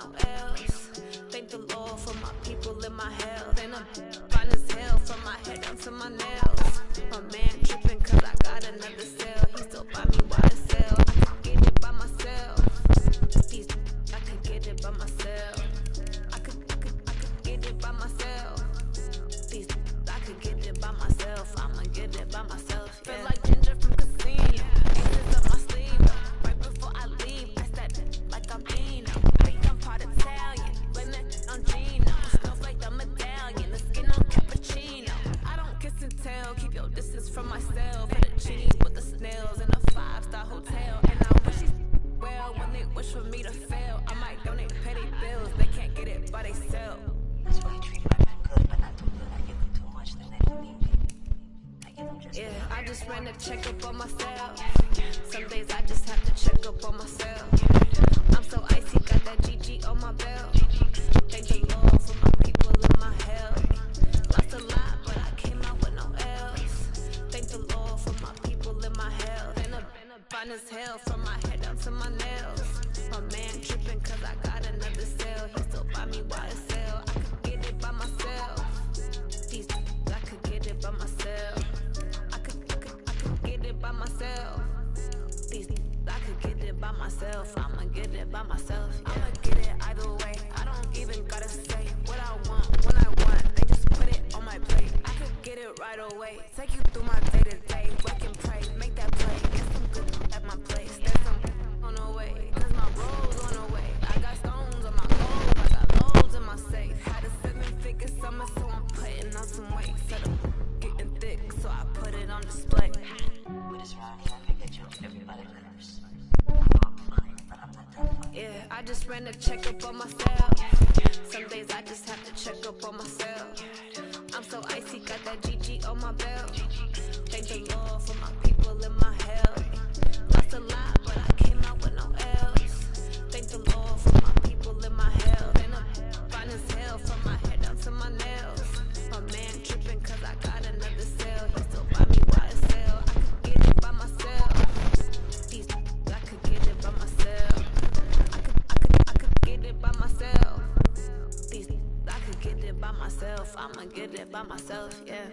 no else. Thank the Lord for my people in my health. And I'm fine as hell from my head down to my nails. My man tripping cause I got another cell. He still buy me YSL. I could get it by myself. These I could get it by myself. I could get it by myself. These I could get it by myself. I'ma get it by myself. Yeah. Feel like Ginger from Casino. Aces up my sleeve. Right before I leave, pass that like I'm Dino. Think I'm part Italian. Blame that on Gino. Smells like the medallion. The skin on cappuccino. I don't kiss and tell. Keep your distance from myself. Fettuccine with the snails in a 5-star hotel. And I wish these well when they wish for me to fail. I might donate petty bills. They can't get it by themselves. That's why I treat my men good, but not too good. I give them too much, then they don't need me. I give them just yeah, I just ran a checkup on myself. Some days I just have to check up on myself. I'm so icy, got that GG on my belt. Thank the Lord for my people in my health. Lost a lot, but I came out with no else. Thank the Lord for my people in my health. And I'm fine as hell from my head down to my nails. My man tripping cause I got another cell. He still buy me YSL. I could get it by myself. These I could get it by myself. I could get it by myself. These I could get it by myself. I'ma get it by myself. Yeah. I'ma get it either way. I don't even gotta say what I want when I want. They just put it on my plate. I could get it right away. Take you through my day to day. Work and pray, make that play. Get some good at my place. There's some on the way. Cause my roll's on the way. I got stones on my gold. I got loads in my safe. Had a 7-figure summer, so I'm putting on some weight. Set up getting thick, so I put it on display. with this round here, I can get you everybody curse. I know I'm fine, but I'm not done. Yeah, I just ran a checkup on myself. Some days I just have to check up on myself. I'm so icy, got that GG on my belt. Thank the Lord for my people in my health. Lost a lot, but I came out with no else. Thank the Lord for my people in my health. And I'm fine as hell from my head down to my nails. My man tripping cause I got another cell. He still buy me YSL. I could get it by myself. These I could get it by myself. I could get it by myself. These I could get it by myself. I'ma get it by myself, yeah.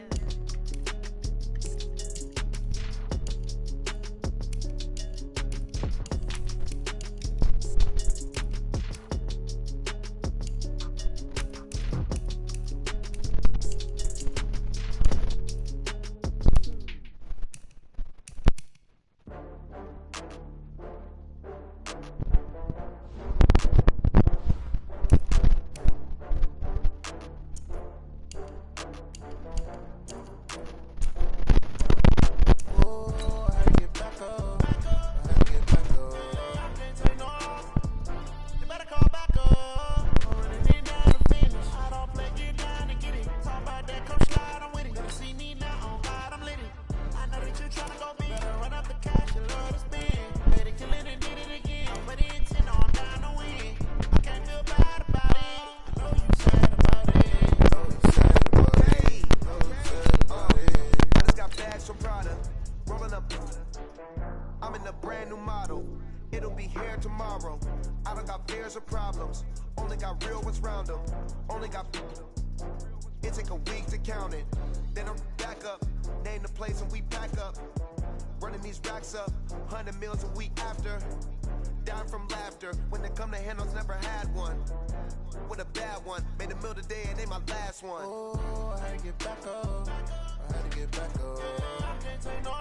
I'm in a brand new model. It'll be here tomorrow. I don't got fears or problems. Only got real ones round them. Only got. It take a week to count it. Then I'm back up. Name the place and we pack up. Running these racks up. 100 meals a week after. Down from laughter. When they come to handles, never had one. With a bad one. Made a meal today and ain't my last one. Oh, I had to get back up. I had to get back up. I can't take no.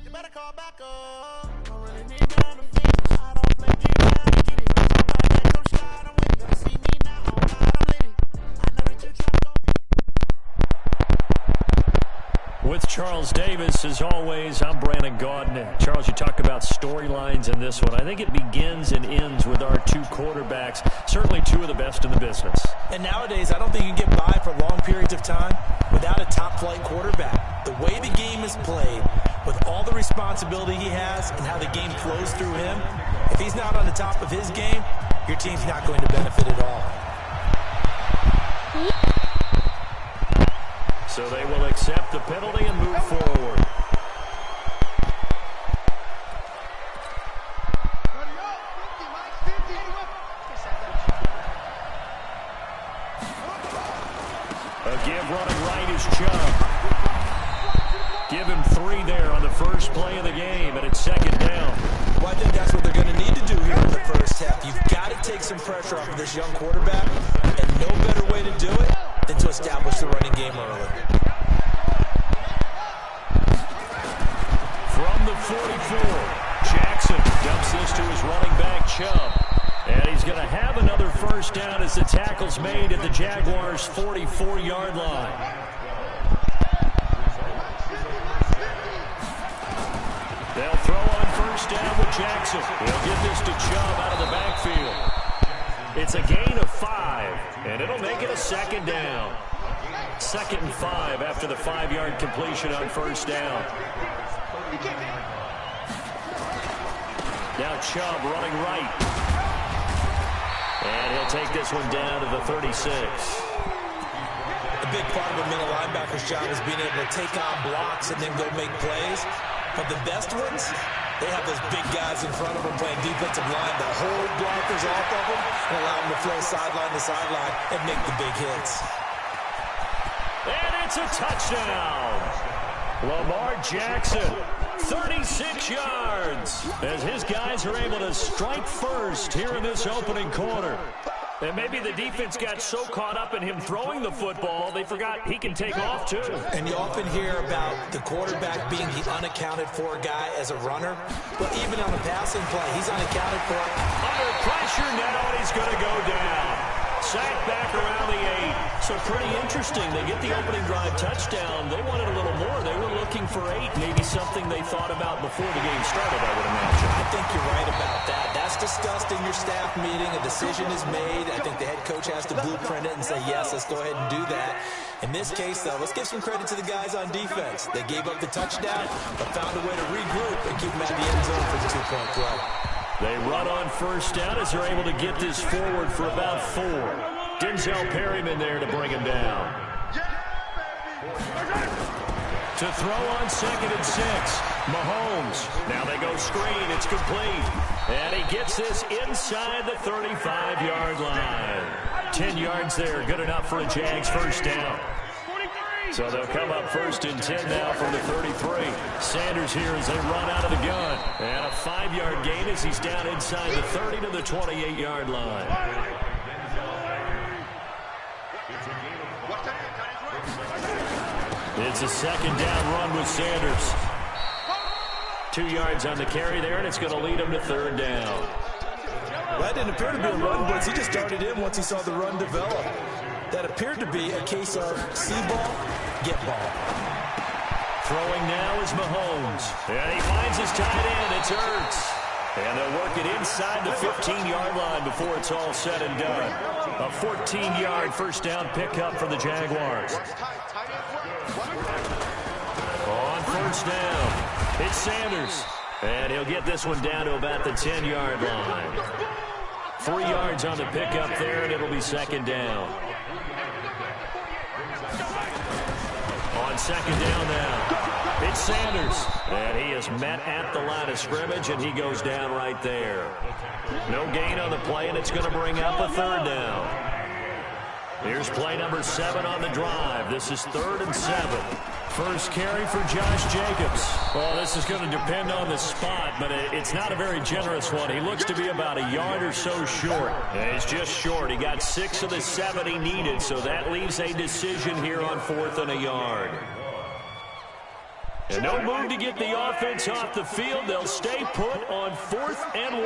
You better call back up. I'm really need down to finish. I don't play, get down to get it. Talk about that, come slide, I'm with it. Gotta see me now, oh God, I'm lit. I know that you try to go be. With Charles Davis, as always, I'm Brandon Gaudin. Charles, you talk about storylines in this one. I think it begins and ends with our two quarterbacks, certainly two of the best in the business. And nowadays, I don't think you can get by for long periods of time without a top-flight quarterback. The way the game is played, with all the responsibility he has and how the game flows through him, if he's not on the top of his game, your team's not going to benefit at all. So they will accept the penalty and move forward. is Chubb. Give him 3 there on the first play of the game, and it's second down. Well, I think that's what they're going to need to do here in the first half. You've got to take some pressure off of this young quarterback, and no better way to do it than to establish the running game early. From the 44, Jackson dumps this to his running back, Chubb. And he's going to have another first down as the tackle's made at the Jaguars' 44-yard line. They'll throw on first down with Jackson. He'll get this to Chubb out of the backfield. It's a gain of 5, and it'll make it a second down. 2nd and 5 after the 5-yard completion on first down. Now Chubb running right. And he'll take this one down to the 36. A big part of a middle linebacker's job is being able to take on blocks and then go make plays. But the best ones, they have those big guys in front of them playing defensive line that hold blockers off of them and allow them to flow sideline to sideline and make the big hits. And it's a touchdown. Lamar Jackson, 36 yards, as his guys are able to strike first here in this opening quarter. And maybe the defense got so caught up in him throwing the football, they forgot he can take off too. And you often hear about the quarterback being the unaccounted-for guy as a runner. But even on a passing play, he's unaccounted for. Under pressure now, and he's going to go down. Sacked back around the 8. So pretty interesting. They get the opening drive touchdown. They wanted a little more. They were looking for 8. Maybe something they thought about before the game started, I would imagine. I think you're right about that. That's discussed in your staff meeting. A decision is made. I think the head coach has to blueprint it and say, yes, let's go ahead and do that. In this case, though, let's give some credit to the guys on defense. They gave up the touchdown, but found a way to regroup and keep them at the end zone for the 2-point play. They run on first down as they're able to get this forward for about 4. Denzel Perryman there to bring him down. To throw on 2nd and 6. Mahomes. Now they go screen. It's complete. And he gets this inside the 35-yard line. 10 yards there. Good enough for a Jags first down. So they'll come up 1st and 10 now from the 33. Sanders here as they run out of the gun. And a 5-yard gain as he's down inside the 30 to the 28-yard line. It's a 2nd down run with Sanders. 2 yards on the carry there, and it's going to lead him to 3rd down. Well, that didn't appear to be a run blitz. He just darted in once he saw the run develop. That appeared to be a case of see ball, get ball. Throwing now is Mahomes. And he finds his tight end. It's Ertz. And they'll work it inside the 15-yard line before it's all said and done. A 14-yard first down pickup for the Jaguars. On first down, it's Sanders. And he'll get this one down to about the 10-yard line. 3 yards on the pickup there, and it'll be 2nd down. On 2nd down now, it's Sanders. And he is met at the line of scrimmage, and he goes down right there. No gain on the play, and it's going to bring up a 3rd down. Here's play number 7 on the drive. This is 3rd and 7. First carry for Josh Jacobs. Well, this is going to depend on the spot, but it's not a very generous one. He looks to be about a yard or so short. And he's just short. He got 6 of the 7 he needed, so that leaves a decision here on 4th and a yard. And no move to get the offense off the field. They'll stay put on 4th and 1.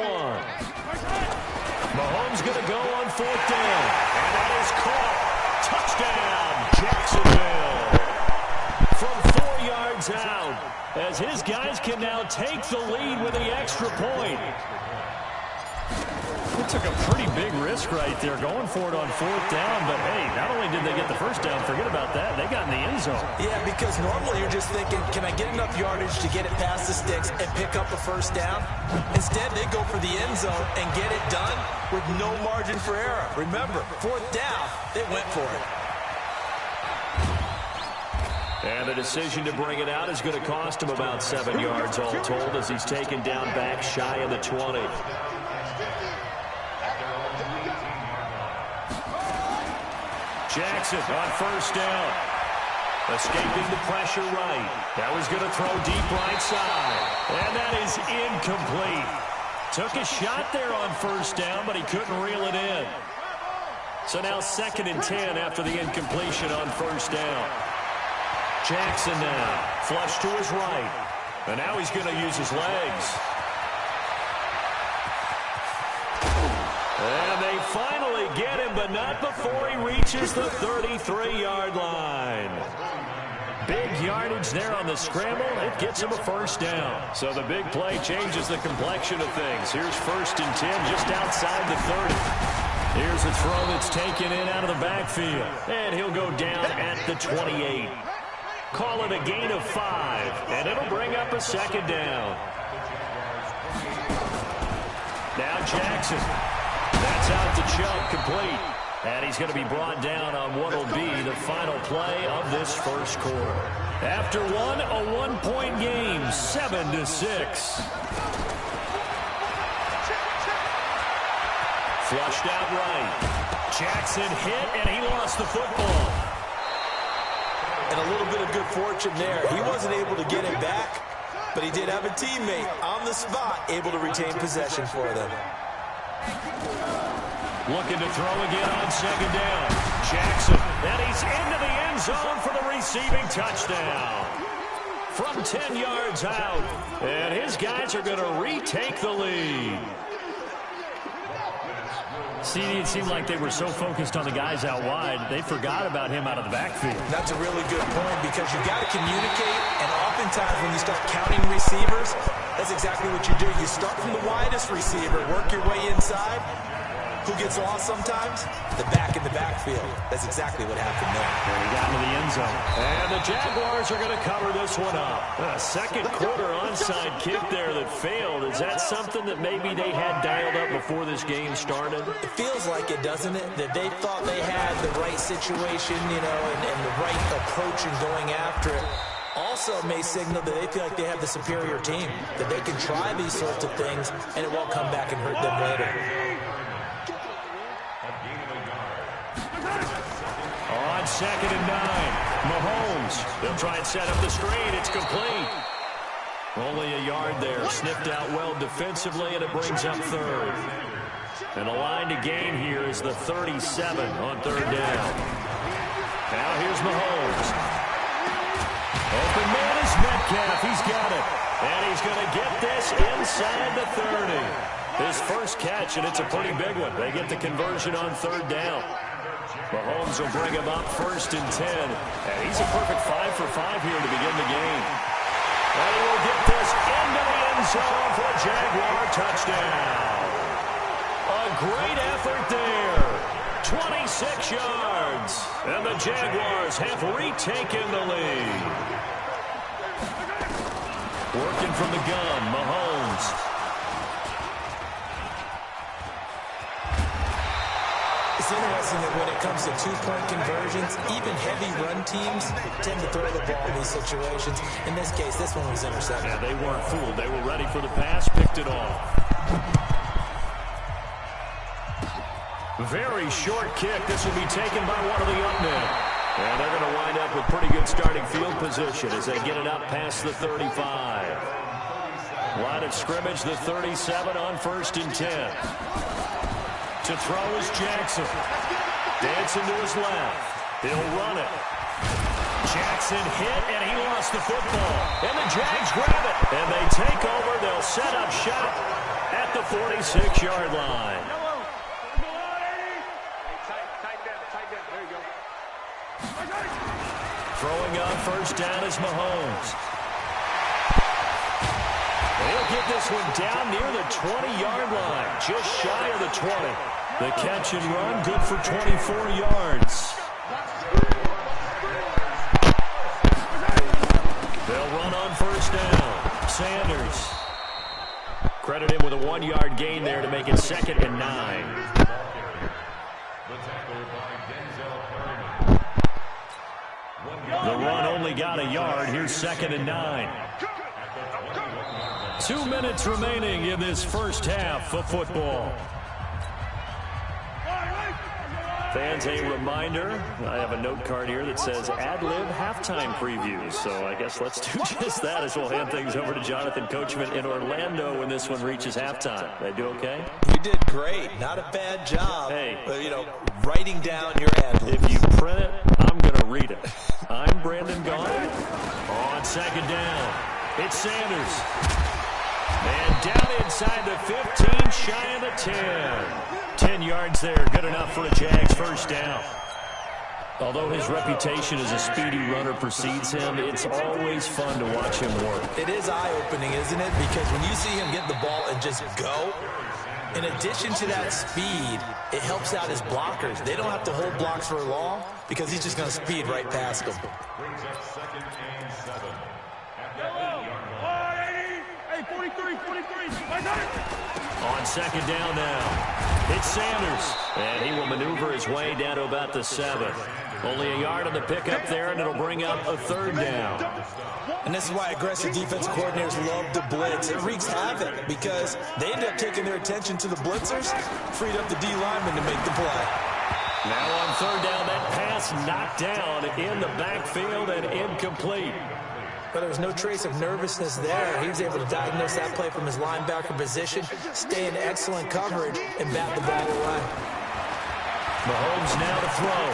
Mahomes going to go on 4th down. And that is caught. Touchdown, Jacksonville. From 4 yards out, as his guys can now take the lead with the extra point. They took a pretty big risk right there going for it on 4th down, but hey, not only did they get the first down, forget about that, they got in the end zone. Yeah, because normally you're just thinking, can I get enough yardage to get it past the sticks and pick up a first down? Instead, they go for the end zone and get it done with no margin for error. Remember, 4th down, they went for it. And the decision to bring it out is going to cost him about 7 yards all told as he's taken down back shy of the 20. Jackson on first down. Escaping the pressure right. That was going to throw deep right side. And that is incomplete. Took a shot there on first down, but he couldn't reel it in. So now 2nd and 10 after the incompletion on first down. Jackson now. Flush to his right. And now he's going to use his legs. And they finally get him, but not before he reaches the 33-yard line. Big yardage there on the scramble. It gets him a first down. So the big play changes the complexion of things. Here's 1st and 10 just outside the 30. Here's a throw that's taken in out of the backfield. And he'll go down at the 28. Call it a gain of 5, and it'll bring up a 2nd down. Now Jackson. That's out to Chubb, complete. And he's going to be brought down on what will be the final play of this first quarter. After one, a 1-point game, 7-6. Flushed out right. Jackson hit, and he lost the football. And a little bit of good fortune there. He wasn't able to get it back, but he did have a teammate on the spot able to retain possession for them. Looking to throw again on 2nd down. Jackson, and he's into the end zone for the receiving touchdown. From 10 yards out, and his guys are going to retake the lead. See, it seemed like they were so focused on the guys out wide, they forgot about him out of the backfield. That's a really good point because you've got to communicate, and oftentimes when you start counting receivers, that's exactly what you do. You start from the widest receiver, work your way inside. Who gets lost sometimes? The back in the backfield. That's exactly what happened there. And he got into the end zone. And the Jaguars are going to cover this one up. A second quarter onside kick there that failed. Is that something that maybe they had dialed up before this game started? It feels like it, doesn't it? That they thought they had the right situation, you know, and the right approach in going after it. Also may signal that they feel like they have the superior team, that they can try these sorts of things, and it won't come back and hurt them later. On 2nd and 9, Mahomes. They'll try and set up the screen. It's complete. Only a yard there. Snipped out well defensively, and it brings up 3rd. And the line to gain here is the 37 on 3rd down. Now here's Mahomes. Open man is Metcalf. He's got it. And he's going to get this inside the 30. His first catch, and it's a pretty big one. They get the conversion on 3rd down. Mahomes will bring him up 1st and 10. And he's a perfect 5 for 5 here to begin the game. And he will get this into the end zone for a Jaguar touchdown. A great effort there. 26 yards. And the Jaguars have retaken the lead. Working from the gun, Mahomes. It's interesting that when it comes to two-point conversions, even heavy run teams tend to throw the ball in these situations. In this case, this one was intercepted. Yeah, they weren't fooled. They were ready for the pass, picked it off. Very short kick. This will be taken by one of the up men. And they're going to wind up with pretty good starting field position as they get it up past the 35. Line of scrimmage, the 37 on 1st and 10. To throw is Jackson. Dancing to his left. He'll run it. Jackson hit, and he lost the football. And the Jags grab it. And they take over. They'll set up shop at the 46-yard line. Throwing on 1st down is Mahomes. He'll get this one down near the 20-yard line, just shy of the 20. The catch and run, good for 24 yards. They'll run on 1st down. Sanders. Credit him with a 1-yard gain there to make it 2nd and 9. The run only got a yard. Here's 2nd and 9. 2 minutes remaining in this first half of football. Fans, a reminder, I have a note card here that says ad-lib halftime previews. So I guess let's do just that as we'll hand things over to Jonathan Coachman in Orlando when this one reaches halftime. Did I do okay? You did great. Not a bad job. Hey. Writing down your ad-libs. If you print it, I'm going to read it. I'm Brandon Gaudin. On second down, it's Sanders. And down inside the 15, shy of the 10. 10 yards there, good enough for a Jags first down. Although his reputation as a speedy runner precedes him, it's always fun to watch him work. It is eye-opening, isn't it? Because when you see him get the ball and just go, in addition to that speed, it helps out his blockers. They don't have to hold blocks for long because he's just going to speed right past them. Brings up 2nd and 7. Hey, 43. On second down now, it's Sanders. And he will maneuver his way down to about the 7. Only a yard on the pickup there, and it'll bring up a 3rd down. And this is why aggressive defensive coordinators love to blitz. It wreaks havoc because they end up taking their attention to the blitzers, freed up the D lineman to make the play. Now on 3rd down, that pass knocked down in the backfield and incomplete. But there was no trace of nervousness there. He was able to diagnose that play from his linebacker position, stay in excellent coverage, and bat the ball away. Mahomes now to throw.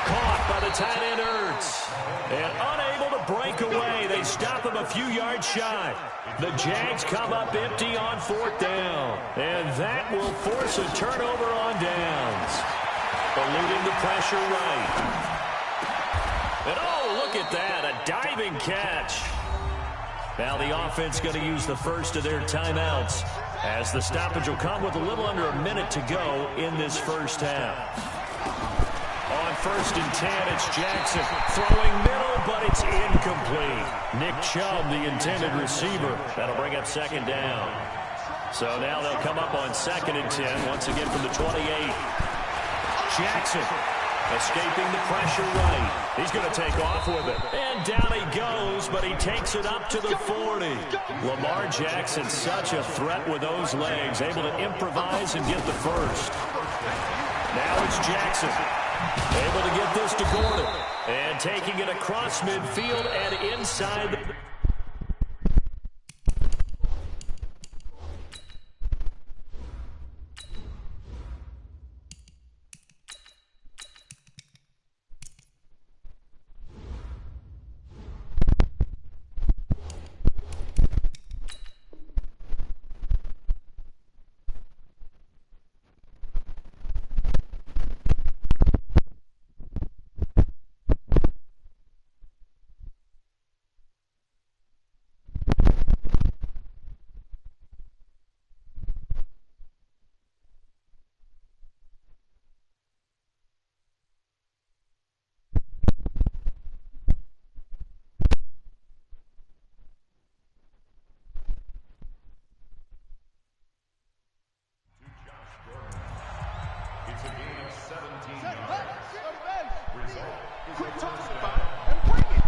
Caught by the tight end Ertz. And unable to break away. They stop him a few yards shy. The Jags come up empty on 4th down. And that will force a turnover on downs. Eluding the pressure right. And oh, look at that, a diving catch. Now the offense going to use the first of their timeouts as the stoppage will come with a little under a minute to go in this first half. On 1st and 10, it's Jackson throwing middle, but it's incomplete. Nick Chubb, the intended receiver. That'll bring up 2nd down. So now they'll come up on 2nd and 10, once again from the 28. Jackson escaping the pressure right. He's going to take off with it. And down he goes, but he takes it up to the 40. Lamar Jackson, such a threat with those legs, able to improvise and get the first. Now it's Jackson, able to get this to Gordon. And taking it across midfield and inside the... It's a gain of 17 yards. Quit talking about it and bring it.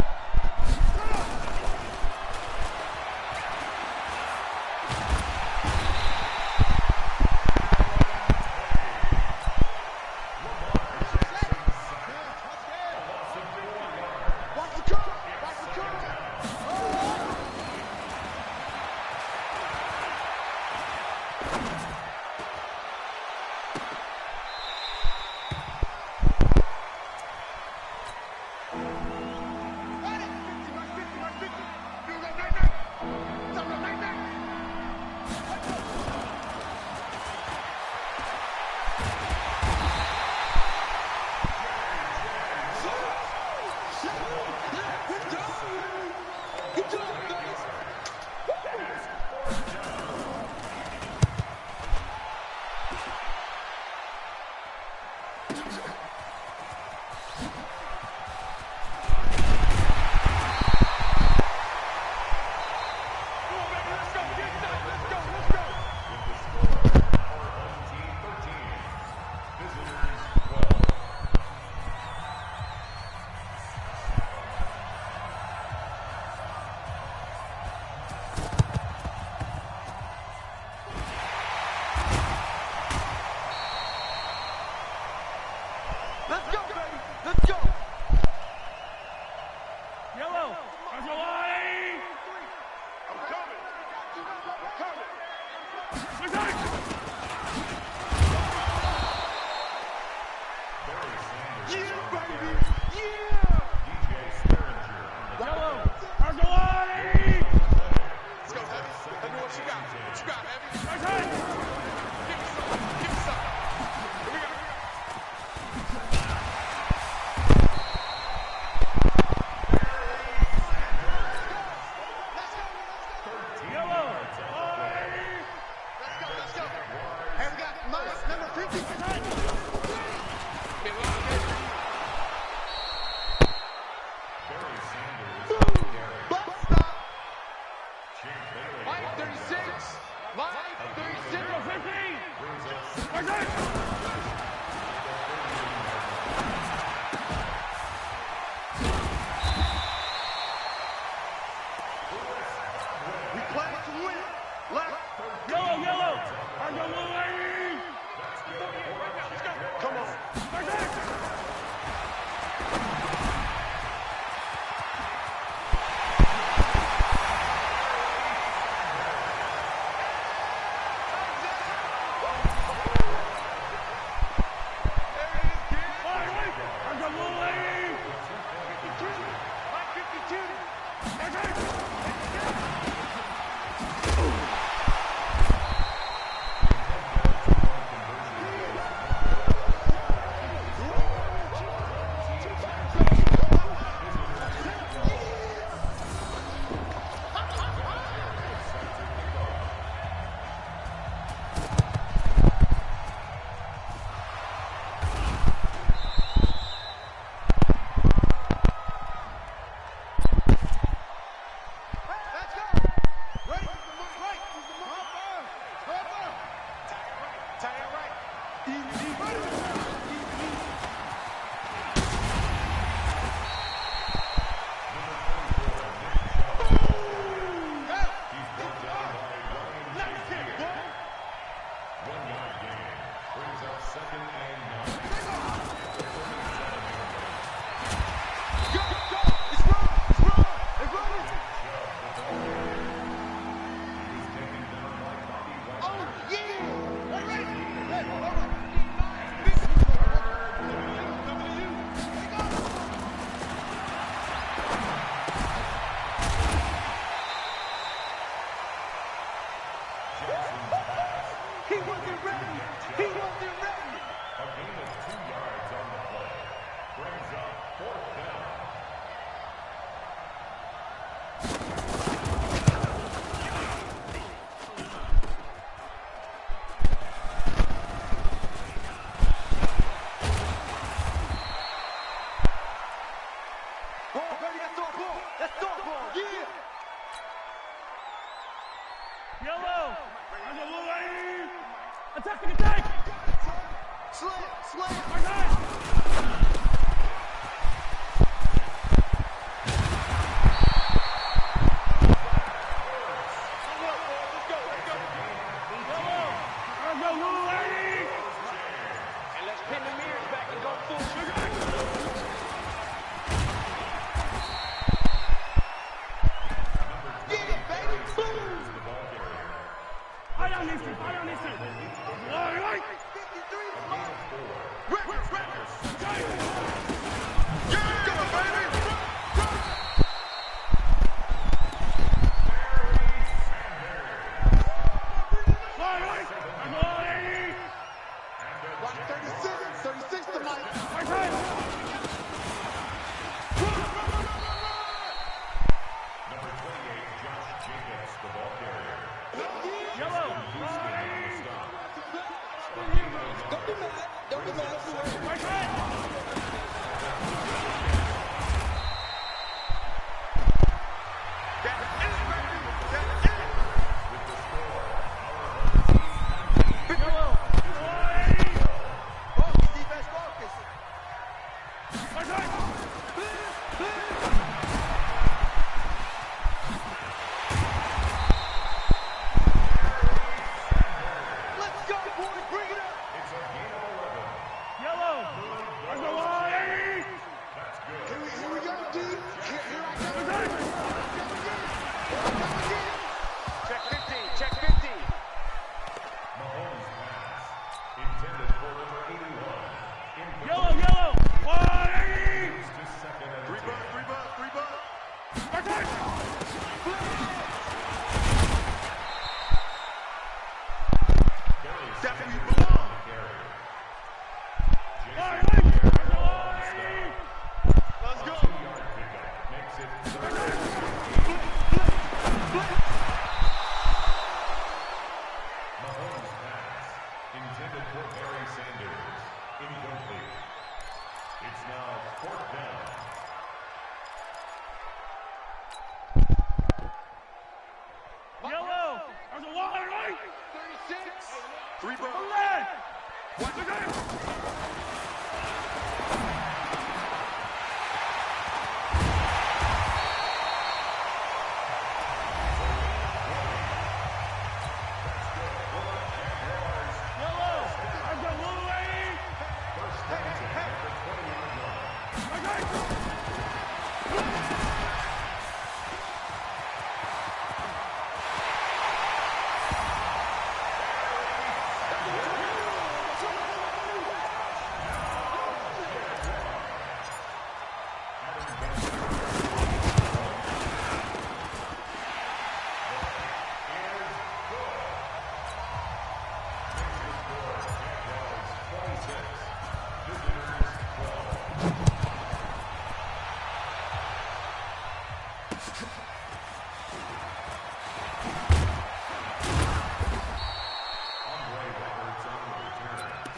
Three ball.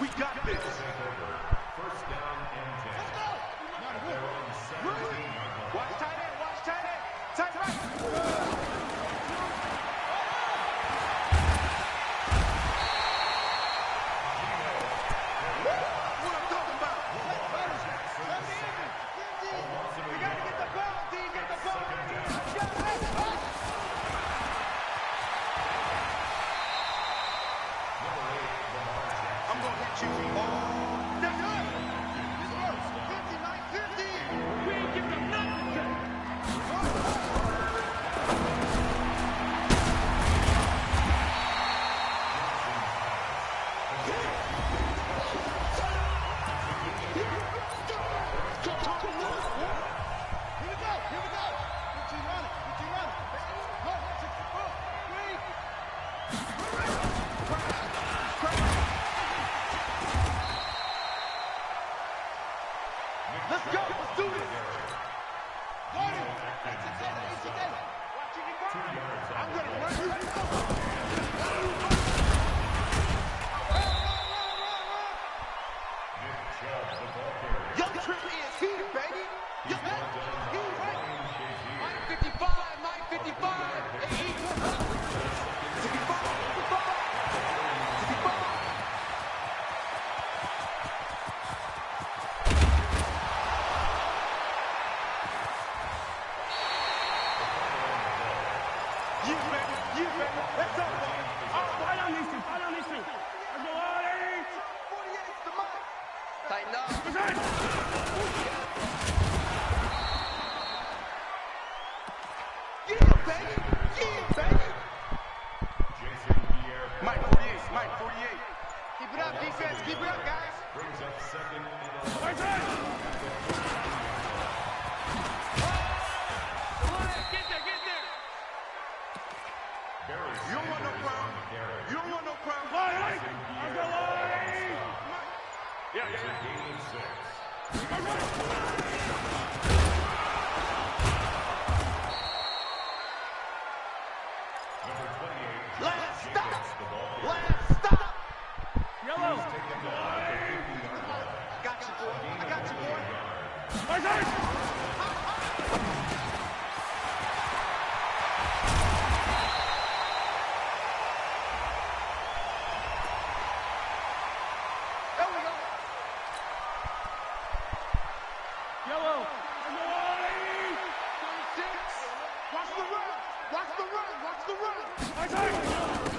We got this. First down and 10. Let's go. They're on 17. Watch tight end. Watch tight end. Tight right. What I'm talking about. We got to get the ball, D. Get the ball. I'm going to hit you. Oh, that's good. This works. 59-50. We ain't giving them nothing today. Here we go. Here we go. What you running? What you running? Go. 64. 3. Let's go. Let's do this. Go ahead. Watch it go. I'm going to run. Young Trippy is here, baby. Young Trippy is here, right? Mike 55, Mike 55. Hey, 55, 55. 55. You baby, let's go. Right on these two, right on these two. Let's go, Artie. 48's the mark. Tighten up. Yeah, baby. Yeah, baby. Jason Pierre Mike 48, Mike 48. Keep it up, defense. Keep it up, guys. brings up second and 11. Get there, get there. Barry You don't want no Sanders problem. on the carry. You don't want no problem. Jason Pierre It's a gain of 6. Number 28, Last Jacobs, stop. the ball carrier. Last stop. He's taken down at the 50-yard line. Got you, boy. I got you, boy. There we go. Yellow. 26. Watch the run. Watch the run. Watch the run.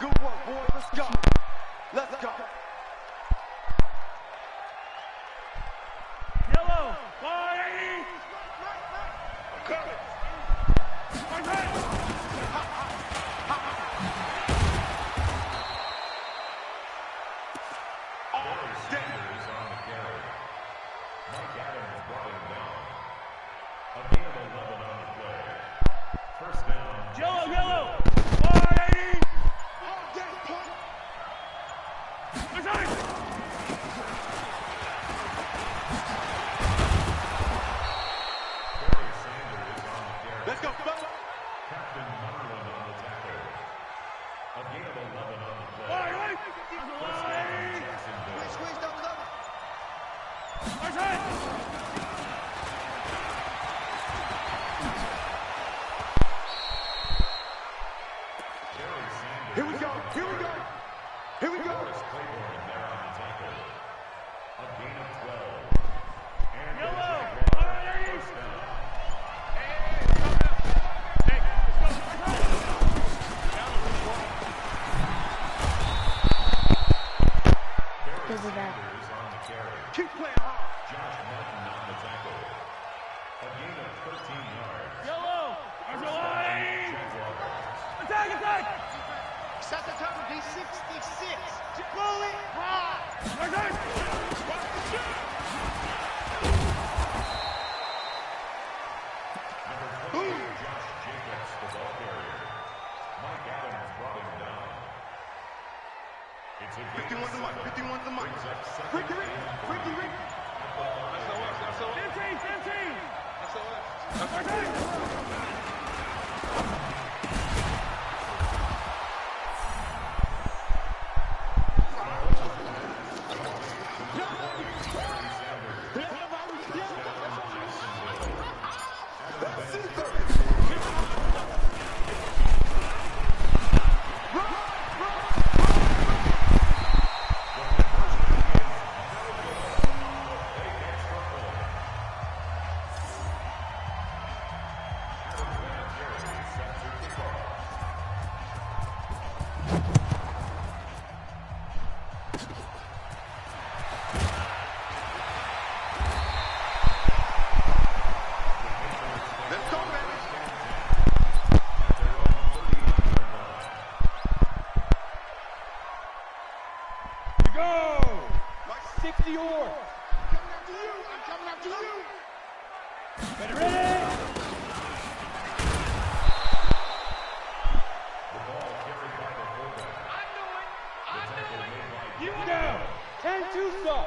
Good work, boys. Let's go. Let's go. Yellow, body! Cover it! Sanders on the carry. Mike Adams brought him down. A gain of 11 on the play. First down. Yellow, yellow! 180! Let's go, fellas. Captain Marlin on the tackle. A gain of 11 on the play. First down, Jacksonville. Squeeze double double. Barry Sanders. Here we go. Here we go. Here we go. Morris Claiborne there on the tackle. A gain of 12. And the Yellow, Jaguars first down. Barry Sanders on the carry. Keep playing hard. Josh Martin on the tackle. A gain of 13 yards. Yellow! First down, Jaguars. Attack, attack! Set the time to be 66. Pull it hard. Number 20, Josh Jacobs, the ball carrier. Mike Adams brought him down. It's a gain of 7. 51 to Mike. Brings up second Ricky, Ricky, and Ricky, Ricky. Let's go, baby. You go! 60 or. Coming after you. I'm coming after you. Ready, ready! The ball carried by the fullback. The tackle made by You down! 10-2 stop!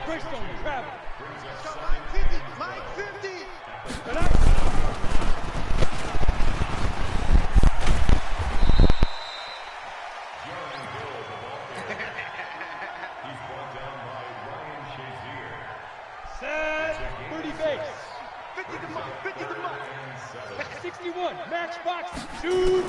Bristol, travel! brings up Come second Mike 50. Mike 50. Good night! box, shoot!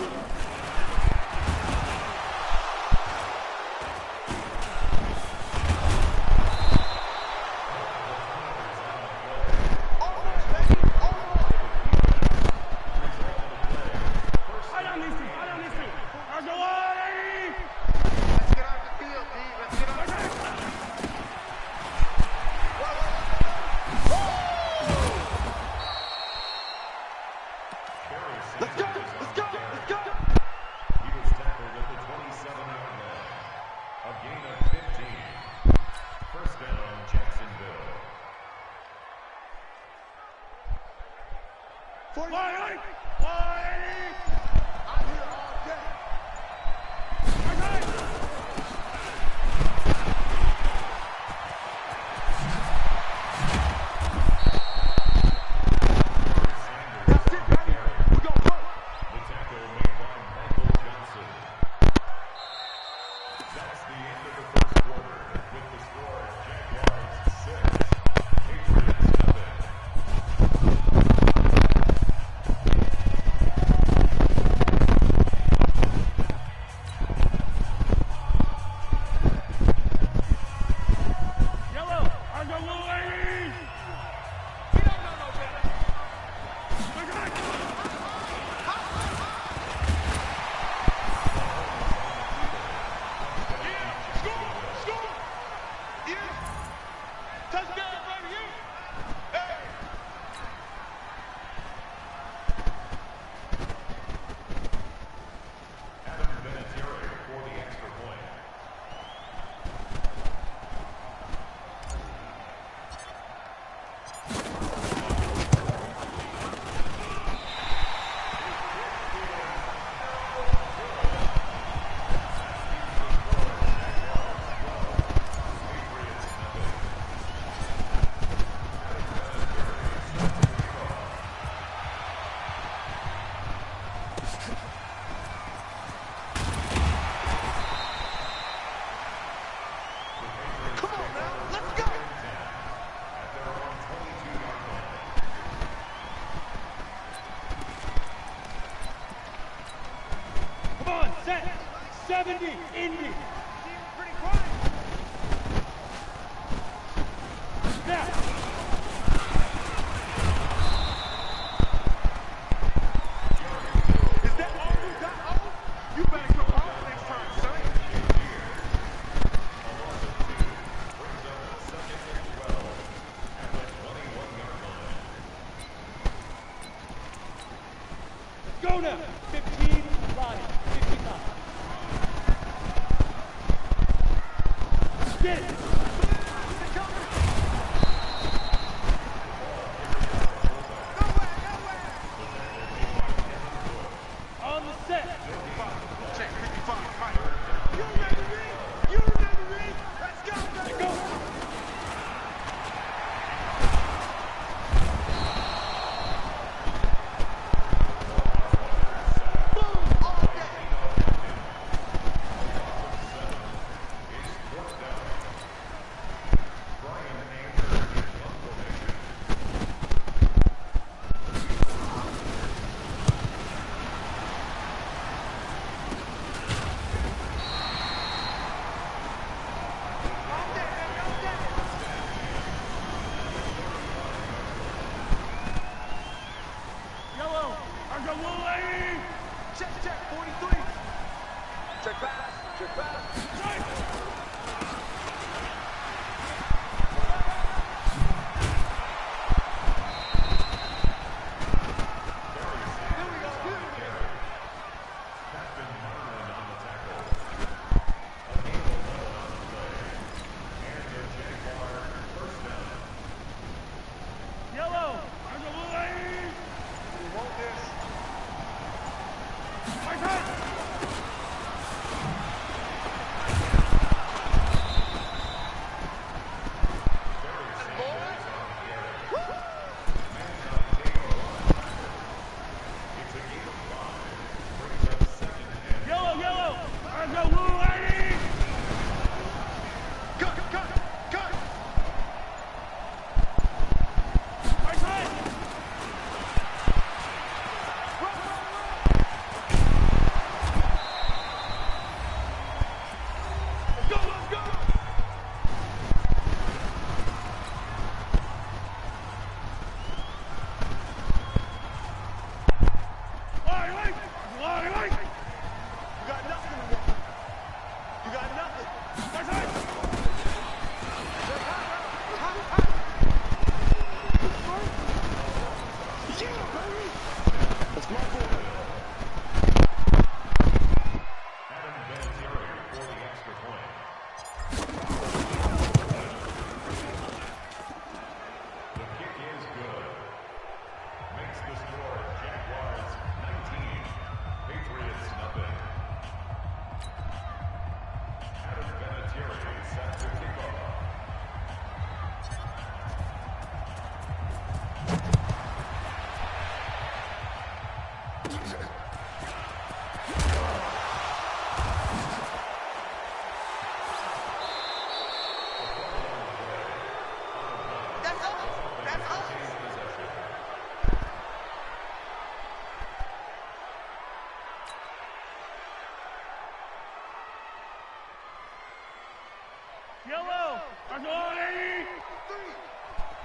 Yellow. Let's go, AE.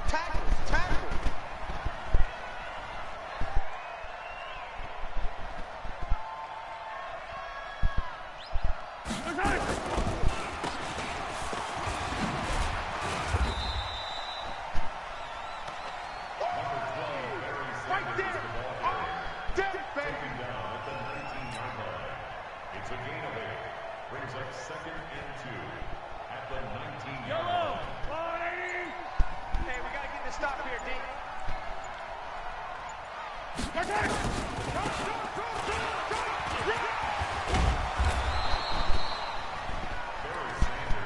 Tackle, tackle. Right there. Dead, baby. Down at the 19-yard line. It's a gain of 8. Brings up 2nd and 2 at the 19-yard Yellow. line. Hey, we gotta get this stop here, D.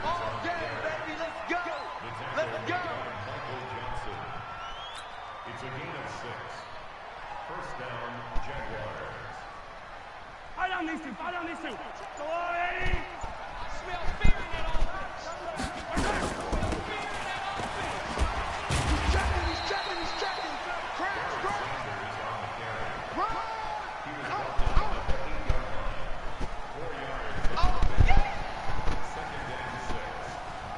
All day, baby, let's go. Let's go. Michael Johnson. It's a gain of 6. First down, Jaguars. Fight on these two. Fight on these two. Go on, AE. Smell fear in that offense. He's checking. Crash, crash. Run. He was brought down at the 8-yard line. 4 yards. Oh, yeah. 2nd and 6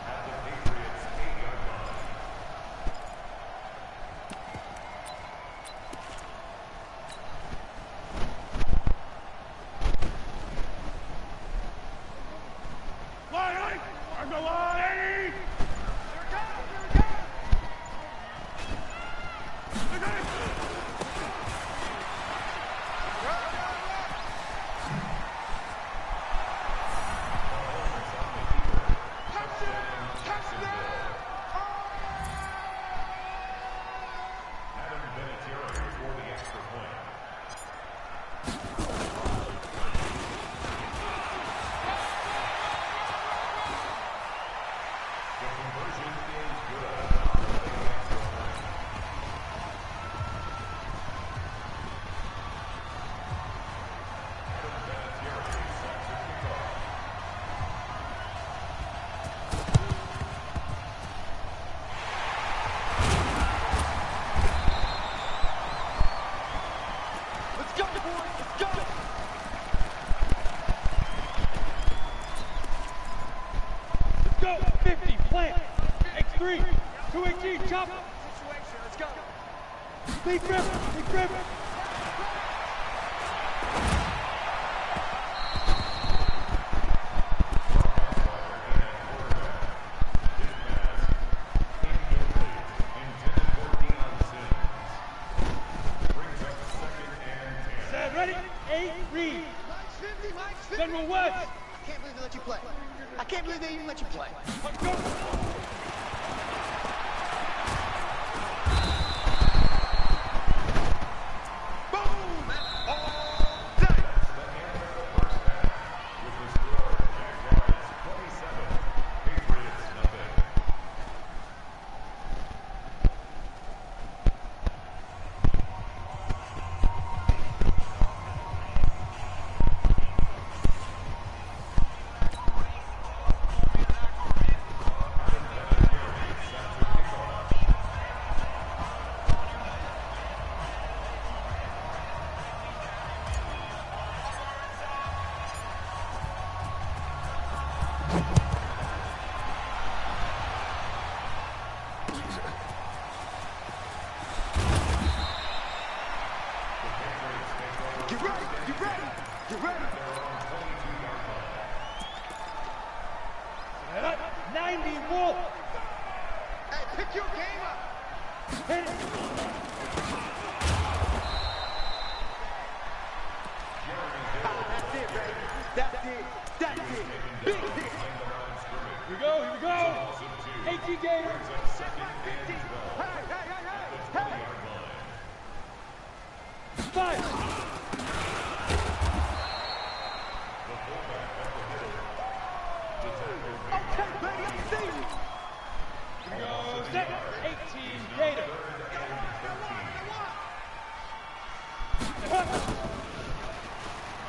at the Patriots' 8-yard line. Go on, AE. Here it comes. Adam Vinatieri for the extra point. The conversion is good. The extra point. Adam Vinatieri sets the kickoff. Let's go, boys. Let's go. Let's go. 50. Plant. X3. 218. Chop. Situation. Let's go. Big grip. Big grip. Set. Ready. 8. Read. Mike's 50. General West. I can't believe they let you play. I can't believe they even let you play. Let's go. Boom! All day. With the score, Jaguars 27, Patriots nothing. Get ready. Get ready. Get ready. 90 Wolf. Hey, pick your game up. Hit it. That's it, baby. That's it. That's it. Big hit. Here we go. Here we go. 18 Gators. Hey, hey, hey, hey. Hey. 5. Okay, baby, I see you. Here we go. Set. 18 Gators. They want. Cut.